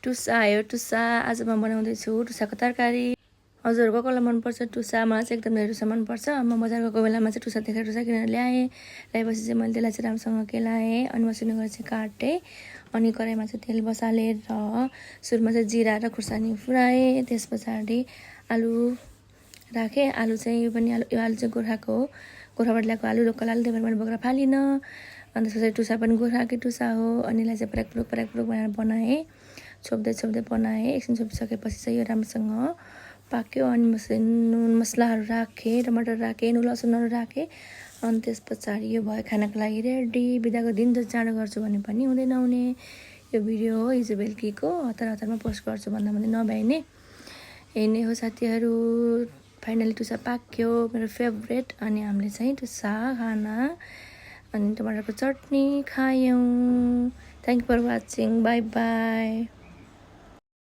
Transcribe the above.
टुसा आयो टुसा आज म बनाउँदैछु टुसाको तरकारी हजुरको कसलाई मनपर्छ टुसा मलाई चाहिँ एकदम धेरै टुसा मनपर्छ म बजार गएको बेलामा चाहिँ टुसा देखेर टुसा किनेर ल्याएँ ल्याएपछि चाहिँ मैले त्यसलाई चाहिँ राम्रोसँग केलाएँ अनि मसिनो गरेर चाहिँ काटेँ अनि कराईमा चाहिँ तेल बसालेर सुरुमा चाहिँ जिरा र खुर्सानी फुराएँ त्यस पछाडि आलु राखेँ आलु चाहिँ यो आलु चाहिँ गोर्खाको हो गोर्खाबाट ल्याएको आलु लोकल आलु त्यही भएर मैले बोक्रा फालिनँ अनि त्यस पछाडि टुसा पनि गोर्खाकै टुसा हो अनि यसलाई चाहिँ पराक बनाएर बनाएँ छोप्दै बनाएँ एकछिन छोपिसकेपछि चाहिँ यो राम्रोसँग पाक्यो अनि नुन मसलाहरू राखेँ टमाटर राखेँ नुन लसुनहरू राखेँ अनि त्यस पछाडि यो भयो खानाको लागि रेडी बिदाको दिन जति चाँडो गर्छु भने पनि हुँदैन हुने यो भिडियो हो हिजो बेलुकीको हतारमा पोस्ट गर्छु भन्दा नभए नि यही नै हो साथीहरू फाइनली टुसा पाक्यो मेरो फेभरेट अनि हामीले चाहिँ टुसा खाना अनि टमाटरको चटनी खायौँ thank you for watching bye by